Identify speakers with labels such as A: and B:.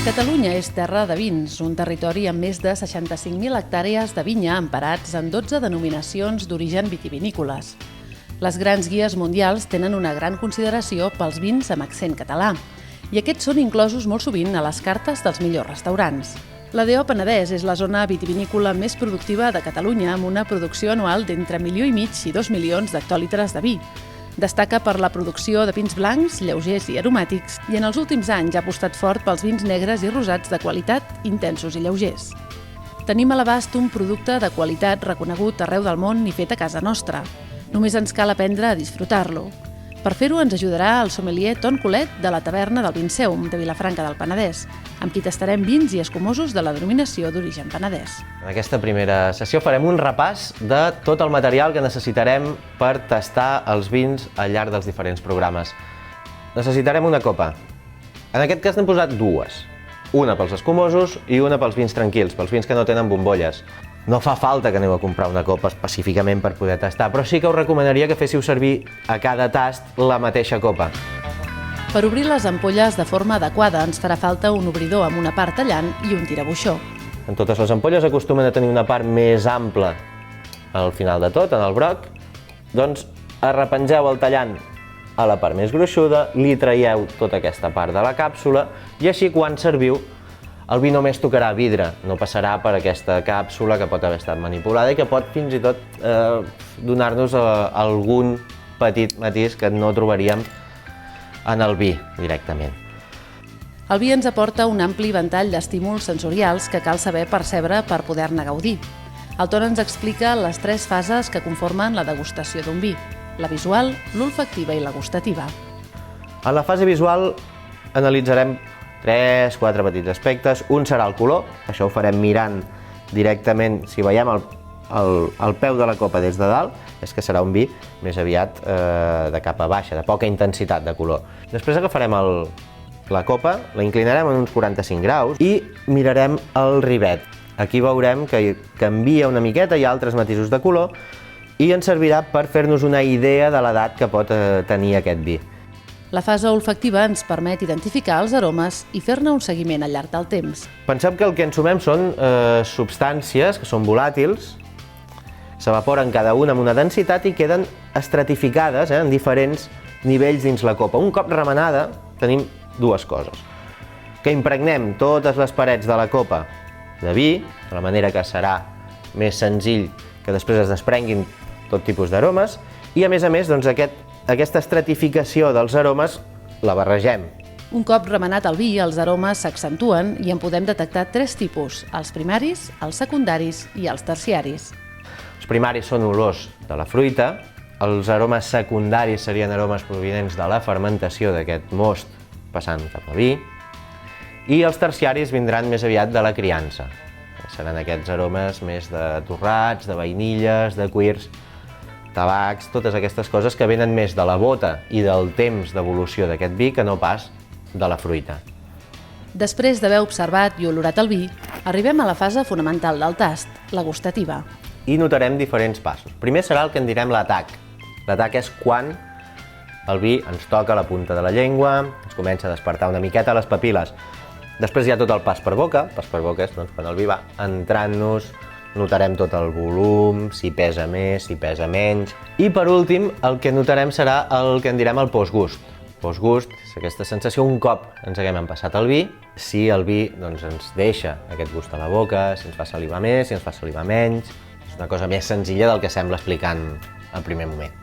A: Catalunya és terra de vins, un territori amb més de 65.000 hectàrees de vinya emparats en 12 denominacions d'origen vitivinícoles. Les grans guies mundials tenen una gran consideració pels vins amb accent català, i aquests són inclosos molt sovint a les cartes dels millors restaurants. La DO Penedès és la zona vitivinícola més productiva de Catalunya, amb una producció anual d'entre 1,5 milions i 2 milions d'hectòlitres de vi. Destaca per la producció de vins blancs, lleugers i aromàtics, i en els últims anys ha apostat fort pels vins negres i rosats de qualitat, intensos i lleugers. Tenim a l'abast un producte de qualitat reconegut arreu del món i fet a casa nostra. Només ens cal aprendre a disfrutar-lo. Per fer-ho ens ajudarà el sommelier Ton Colet de la taverna del Vinceum de Vilafranca del Penedès, amb qui tastarem vins i escumosos de la denominació d'origen penedès.
B: En aquesta primera sessió farem un repàs de tot el material que necessitarem per tastar els vins al llarg dels diferents programes. Necessitarem una copa. En aquest cas n'hem posat dues. Una pels escumosos i una pels vins tranquils, pels vins que no tenen bombolles. No fa falta que aneu a comprar una copa específicament per poder tastar, però sí que us recomanaria que féssiu servir a cada tast la mateixa copa.
A: Per obrir les ampolles de forma adequada ens farà falta un obridor amb una part tallant i un tirabuixó.
B: En totes les ampolles acostumen a tenir una part més ampla al final de tot, en el broc. Doncs arrepengeu el tallant a la part més gruixuda, li traieu tota aquesta part de la càpsula i així quan serviu el vi només tocarà vidre, no passarà per aquesta càpsula que pot haver estat manipulada i que pot fins i tot donar-nos algun petit matís que no trobaríem en el vi directament.
A: El vi ens aporta un ampli ventall d'estímuls sensorials que cal saber percebre per poder-ne gaudir. El Ton ens explica les 3 fases que conformen la degustació d'un vi: la visual, l'olfactiva i la gustativa.
B: En la fase visual analitzarem 3-4 petits aspectes. Un serà el color, això ho farem mirant directament, si veiem el peu de la copa des de dalt, és que serà un vi més aviat de capa baixa, de poca intensitat de color. Després agafarem la copa, la inclinarem en uns 45 graus i mirarem el rivet. Aquí veurem que canvia una miqueta, hi ha altres matisos de color i ens servirà per fer-nos una idea de l'edat que pot tenir aquest vi.
A: La fase olfactiva ens permet identificar els aromes i fer-ne un seguiment al llarg del temps.
B: Pensem que el que ensumem són substàncies que són volàtils, s'evaporen cada una amb una densitat i queden estratificades en diferents nivells dins la copa. Un cop remenada tenim dues coses: que impregnem totes les parets de la copa de vi, de la manera que serà més senzill que després es desprenguin tot tipus d'aromes, i a més, doncs, aquesta estratificació dels aromes la barregem.
A: Un cop remenat el vi, els aromes s'accentuen i en podem detectar 3 tipus: els primaris, els secundaris i els terciaris.
B: Els primaris són olors de la fruita, els aromes secundaris serien aromes provinents de la fermentació d'aquest most passant cap a vi, i els terciaris vindran més aviat de la criança. Seran aquests aromes més de torrats, de vainilles, de cuirs, tabacs, totes aquestes coses que venen més de la bota i del temps d'evolució d'aquest vi que no pas de la fruita.
A: Després d'haver observat i olorat el vi, arribem a la fase fonamental del tast, la gustativa.
B: I notarem diferents passos. Primer serà el que en direm l'atac. L'atac és quan el vi ens toca la punta de la llengua, ens comença a despertar una miqueta les papil·les. Després hi ha tot el pas per boca. El pas per boca és quan el vi va entrant-nos, notarem tot el volum, si pesa més, si pesa menys. I per últim, el que notarem serà el que en direm el postgust. Postgust és aquesta sensació un cop ens haguem empassat el vi, si el vi ens deixa aquest gust a la boca, si ens fa salivar més, si ens fa salivar menys. És una cosa més senzilla del que sembla explicant al primer moment.